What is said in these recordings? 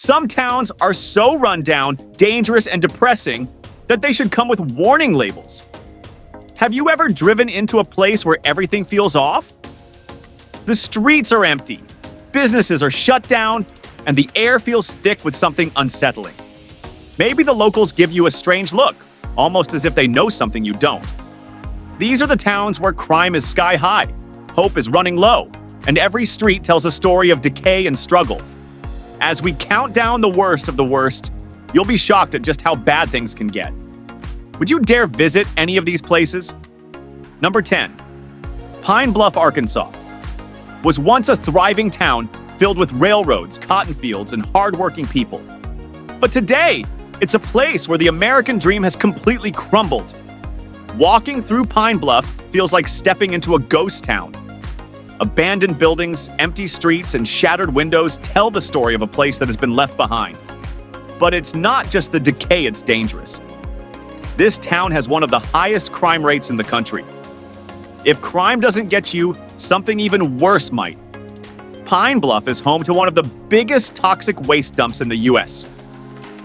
Some towns are so run down, dangerous, and depressing that they should come with warning labels. Have you ever driven into a place where everything feels off? The streets are empty, businesses are shut down, and the air feels thick with something unsettling. Maybe the locals give you a strange look, almost as if they know something you don't. These are the towns where crime is sky high, hope is running low, and every street tells a story of decay and struggle. As we count down the worst of the worst, you'll be shocked at just how bad things can get. Would you dare visit any of these places? Number 10. Pine Bluff, Arkansas. Was once a thriving town filled with railroads, cotton fields, and hardworking people. But today, it's a place where the American dream has completely crumbled. Walking through Pine Bluff feels like stepping into a ghost town. Abandoned buildings, empty streets, and shattered windows tell the story of a place that has been left behind. But it's not just the decay that's dangerous. This town has one of the highest crime rates in the country. If crime doesn't get you, something even worse might. Pine Bluff is home to one of the biggest toxic waste dumps in the U.S.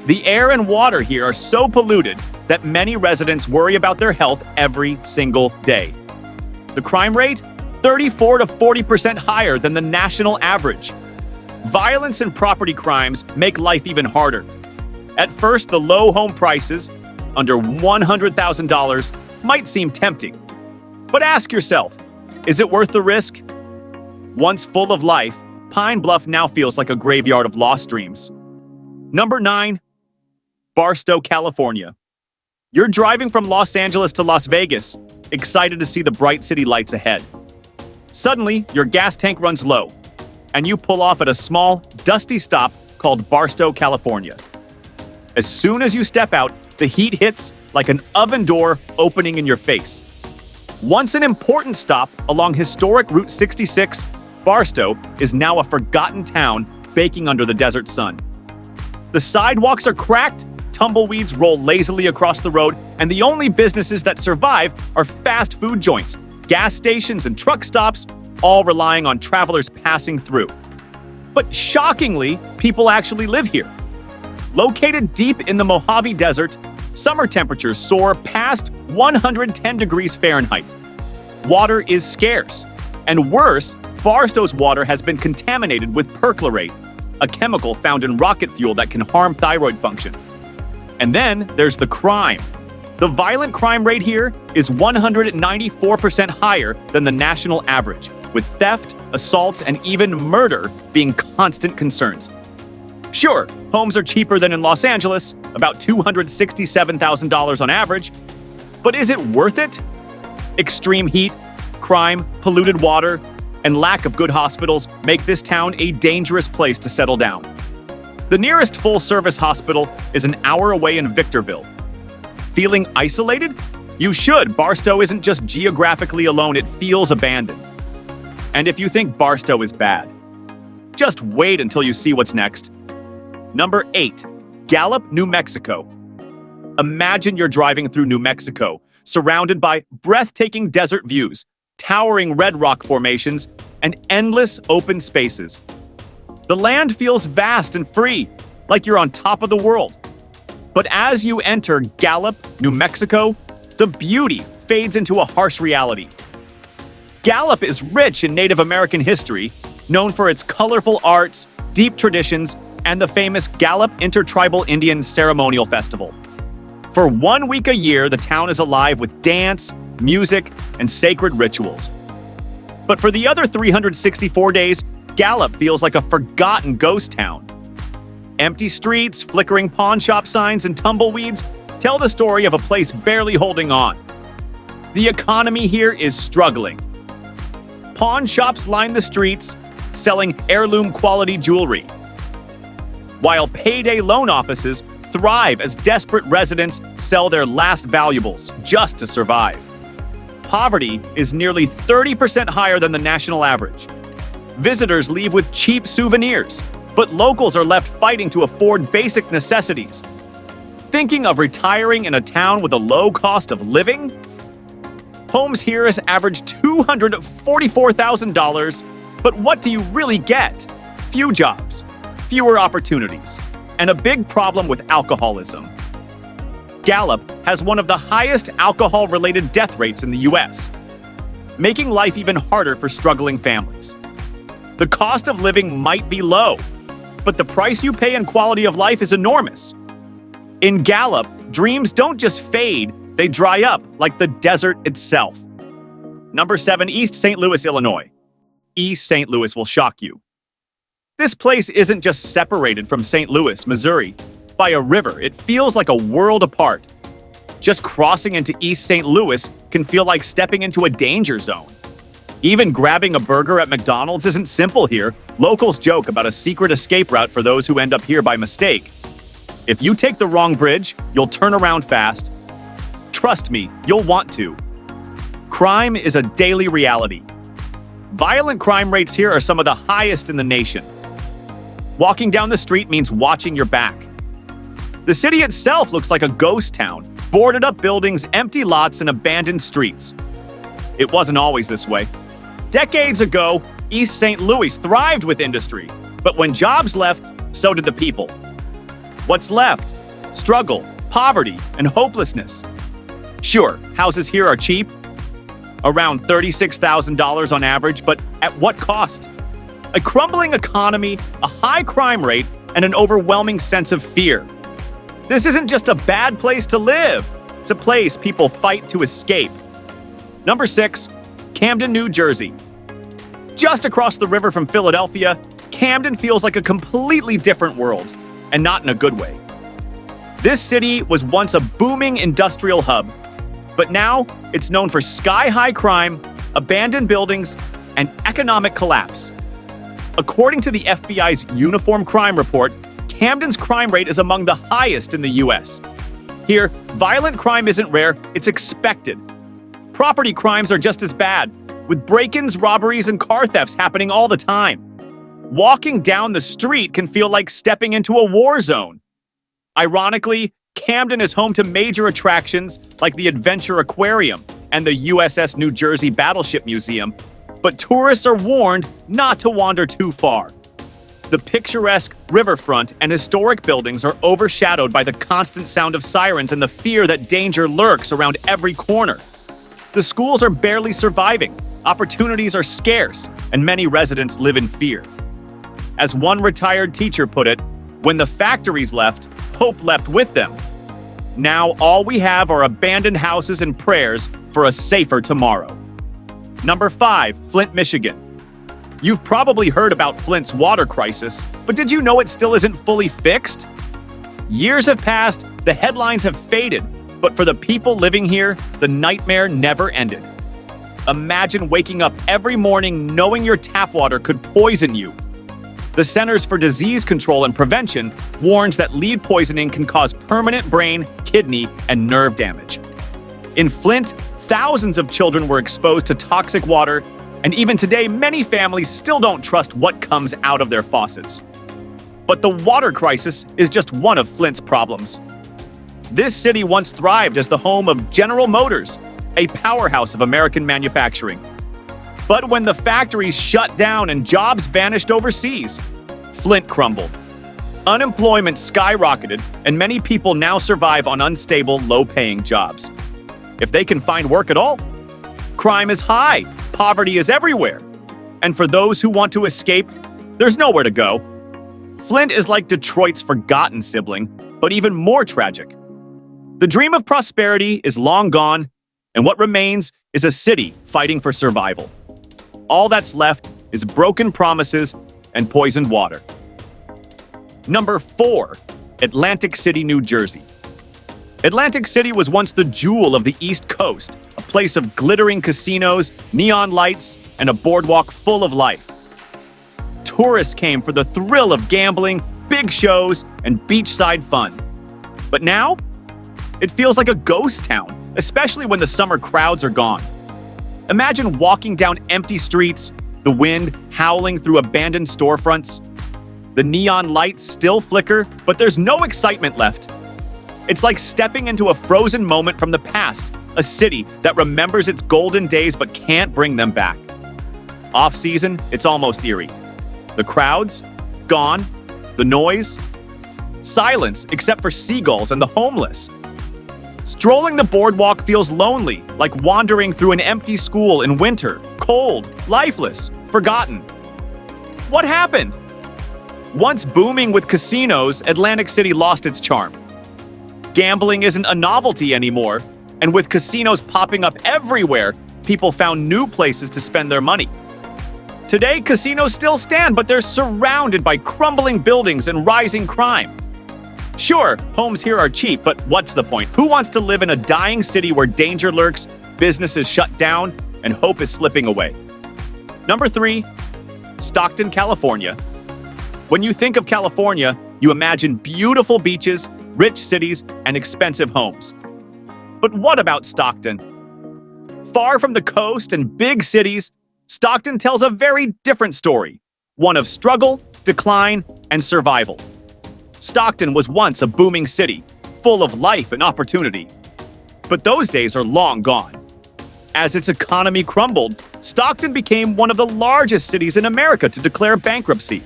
The air and water here are so polluted that many residents worry about their health every single day. The crime rate? 34 to 40% higher than the national average. Violence and property crimes make life even harder. At first, the low home prices, under $100,000, might seem tempting. But ask yourself, is it worth the risk? Once full of life, Pine Bluff now feels like a graveyard of lost dreams. Number 9. Barstow, California. You're driving from Los Angeles to Las Vegas, excited to see the bright city lights ahead. Suddenly, your gas tank runs low, and you pull off at a small, dusty stop called Barstow, California. As soon as you step out, the heat hits like an oven door opening in your face. Once an important stop along historic Route 66, Barstow is now a forgotten town baking under the desert sun. The sidewalks are cracked, tumbleweeds roll lazily across the road, and the only businesses that survive are fast food joints, gas stations, and truck stops, all relying on travelers passing through. But shockingly, people actually live here. Located deep in the Mojave Desert, summer temperatures soar past 110 degrees Fahrenheit. Water is scarce, and worse, Barstow's water has been contaminated with perchlorate, a chemical found in rocket fuel that can harm thyroid function. And then there's the crime. The violent crime rate here is 194% higher than the national average, with theft, assaults, and even murder being constant concerns. Sure, homes are cheaper than in Los Angeles, about $267,000 on average, but is it worth it? Extreme heat, crime, polluted water, and lack of good hospitals make this town a dangerous place to settle down. The nearest full-service hospital is an hour away in Victorville. Feeling isolated? You should. Barstow isn't just geographically alone, it feels abandoned. And if you think Barstow is bad, just wait until you see what's next. Number 8. Gallup, New Mexico. Imagine you're driving through New Mexico, surrounded by breathtaking desert views, towering red rock formations, and endless open spaces. The land feels vast and free, like you're on top of the world. But as you enter Gallup, New Mexico, the beauty fades into a harsh reality. Gallup is rich in Native American history, known for its colorful arts, deep traditions, and the famous Gallup Intertribal Indian Ceremonial Festival. For 1 week a year, the town is alive with dance, music, and sacred rituals. But for the other 364 days, Gallup feels like a forgotten ghost town. Empty streets, flickering pawn shop signs, and tumbleweeds tell the story of a place barely holding on. The economy here is struggling. Pawn shops line the streets, selling heirloom-quality jewelry, while payday loan offices thrive as desperate residents sell their last valuables just to survive. Poverty is nearly 30% higher than the national average. Visitors leave with cheap souvenirs, but locals are left fighting to afford basic necessities. Thinking of retiring in a town with a low cost of living? Homes here has averaged $244,000, but what do you really get? Few jobs, fewer opportunities, and a big problem with alcoholism. Gallup has one of the highest alcohol-related death rates in the U.S., making life even harder for struggling families. The cost of living might be low, but the price you pay in quality of life is enormous. In Gallup, dreams don't just fade, they dry up like the desert itself. Number 7, East St. Louis, Illinois. East St. Louis will shock you. This place isn't just separated from St. Louis, Missouri, by a river. It feels like a world apart. Just crossing into East St. Louis can feel like stepping into a danger zone. Even grabbing a burger at McDonald's isn't simple here. Locals joke about a secret escape route for those who end up here by mistake. If you take the wrong bridge, you'll turn around fast. Trust me, you'll want to. Crime is a daily reality. Violent crime rates here are some of the highest in the nation. Walking down the street means watching your back. The city itself looks like a ghost town, boarded up buildings, empty lots, and abandoned streets. It wasn't always this way. Decades ago, East St. Louis thrived with industry, but when jobs left, so did the people. What's left? Struggle, poverty, and hopelessness. Sure, houses here are cheap, around $36,000 on average, but at what cost? A crumbling economy, a high crime rate, and an overwhelming sense of fear. This isn't just a bad place to live. It's a place people fight to escape. Number 6, Camden, New Jersey. Just across the river from Philadelphia, Camden feels like a completely different world, and not in a good way. This city was once a booming industrial hub, but now it's known for sky-high crime, abandoned buildings, and economic collapse. According to the FBI's Uniform Crime Report, Camden's crime rate is among the highest in the U.S. Here, violent crime isn't rare, it's expected. Property crimes are just as bad, with break-ins, robberies, and car thefts happening all the time. Walking down the street can feel like stepping into a war zone. Ironically, Camden is home to major attractions like the Adventure Aquarium and the USS New Jersey Battleship Museum, but tourists are warned not to wander too far. The picturesque riverfront and historic buildings are overshadowed by the constant sound of sirens and the fear that danger lurks around every corner. The schools are barely surviving, opportunities are scarce, and many residents live in fear. As one retired teacher put it, when the factories left, hope left with them. Now all we have are abandoned houses and prayers for a safer tomorrow. Number 5, Flint, Michigan. You've probably heard about Flint's water crisis, but did you know it still isn't fully fixed? Years have passed, the headlines have faded, but for the people living here, the nightmare never ended. Imagine waking up every morning knowing your tap water could poison you. The Centers for Disease Control and Prevention warns that lead poisoning can cause permanent brain, kidney, and nerve damage. In Flint, thousands of children were exposed to toxic water, and even today, many families still don't trust what comes out of their faucets. But the water crisis is just one of Flint's problems. This city once thrived as the home of General Motors, a powerhouse of American manufacturing. But when the factories shut down and jobs vanished overseas, Flint crumbled. Unemployment skyrocketed, and many people now survive on unstable, low-paying jobs. If they can find work at all, crime is high, poverty is everywhere. And for those who want to escape, there's nowhere to go. Flint is like Detroit's forgotten sibling, but even more tragic. The dream of prosperity is long gone, and what remains is a city fighting for survival. All that's left is broken promises and poisoned water. Number 4, Atlantic City, New Jersey. Atlantic City was once the jewel of the East Coast, a place of glittering casinos, neon lights, and a boardwalk full of life. Tourists came for the thrill of gambling, big shows, and beachside fun. But now, it feels like a ghost town, especially when the summer crowds are gone. Imagine walking down empty streets, the wind howling through abandoned storefronts. The neon lights still flicker, but there's no excitement left. It's like stepping into a frozen moment from the past, a city that remembers its golden days but can't bring them back. Off-season, it's almost eerie. The crowds, gone. The noise, Silence except for seagulls and the homeless. Strolling the boardwalk feels lonely, like wandering through an empty school in winter, cold, lifeless, forgotten. What happened? Once booming with casinos, Atlantic City lost its charm. Gambling isn't a novelty anymore, and with casinos popping up everywhere, people found new places to spend their money. Today, casinos still stand, but they're surrounded by crumbling buildings and rising crime. Sure, homes here are cheap, but what's the point? Who wants to live in a dying city where danger lurks, businesses shut down, and hope is slipping away? Number 3, Stockton, California. When you think of California, you imagine beautiful beaches, rich cities, and expensive homes. But what about Stockton? Far from the coast and big cities, Stockton tells a very different story, one of struggle, decline, and survival. Stockton was once a booming city, full of life and opportunity. But those days are long gone. As its economy crumbled, Stockton became one of the largest cities in America to declare bankruptcy.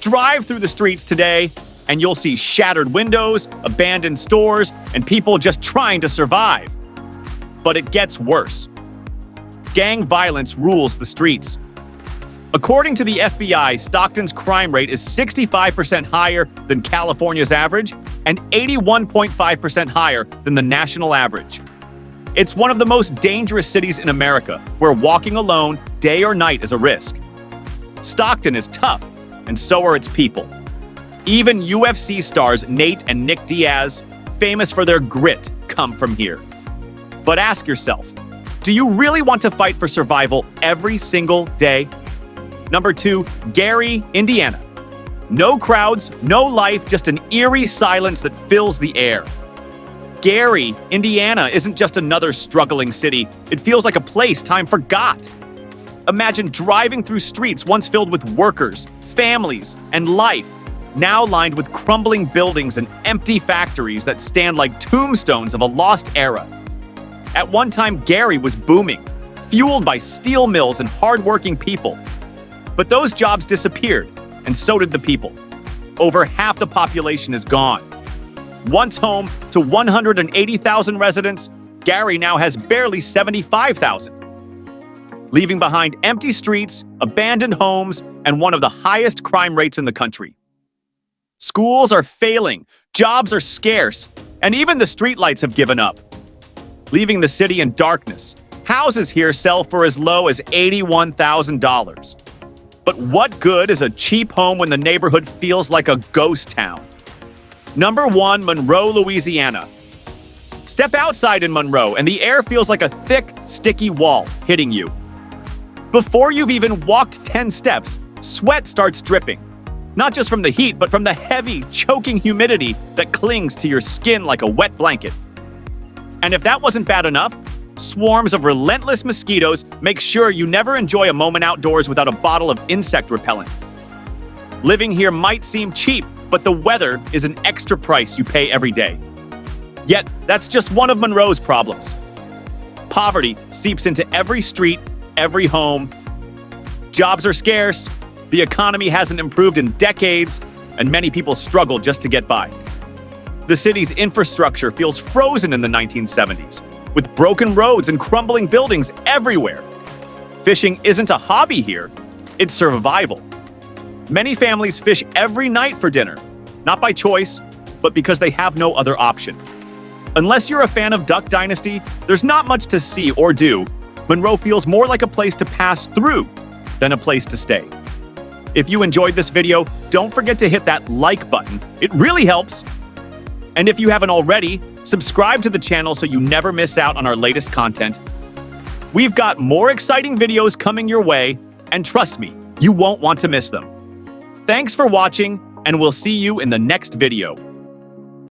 Drive through the streets today, and you'll see shattered windows, abandoned stores, and people just trying to survive. But it gets worse. Gang violence rules the streets. According to the FBI, Stockton's crime rate is 65% higher than California's average and 81.5% higher than the national average. It's one of the most dangerous cities in America, where walking alone, day or night, is a risk. Stockton is tough, and so are its people. Even UFC stars Nate and Nick Diaz, famous for their grit, come from here. But ask yourself, do you really want to fight for survival every single day? Number 2, Gary, Indiana. No crowds, no life, just an eerie silence that fills the air. Gary, Indiana isn't just another struggling city. It feels like a place time forgot. Imagine driving through streets once filled with workers, families, and life, now lined with crumbling buildings and empty factories that stand like tombstones of a lost era. At one time, Gary was booming, fueled by steel mills and hardworking people. But those jobs disappeared, and so did the people. Over half the population is gone. Once home to 180,000 residents, Gary now has barely 75,000. Leaving behind empty streets, abandoned homes, and one of the highest crime rates in the country. Schools are failing, jobs are scarce, and even the streetlights have given up. Leaving the city in darkness, houses here sell for as low as $81,000. But what good is a cheap home when the neighborhood feels like a ghost town? Number 1, Monroe, Louisiana. Step outside in Monroe, and the air feels like a thick, sticky wall hitting you. Before you've even walked 10 steps, sweat starts dripping. Not just from the heat, but from the heavy, choking humidity that clings to your skin like a wet blanket. And if that wasn't bad enough, swarms of relentless mosquitoes make sure you never enjoy a moment outdoors without a bottle of insect repellent. Living here might seem cheap, but the weather is an extra price you pay every day. Yet, that's just one of Monroe's problems. Poverty seeps into every street, every home. Jobs are scarce, the economy hasn't improved in decades, and many people struggle just to get by. The city's infrastructure feels frozen in the 1970s, with broken roads and crumbling buildings everywhere. Fishing isn't a hobby here, it's survival. Many families fish every night for dinner, not by choice, but because they have no other option. Unless you're a fan of Duck Dynasty, there's not much to see or do. Monroe feels more like a place to pass through than a place to stay. If you enjoyed this video, don't forget to hit that like button. It really helps. And if you haven't already, subscribe to the channel so you never miss out on our latest content. We've got more exciting videos coming your way, and trust me, you won't want to miss them. Thanks for watching, and we'll see you in the next video.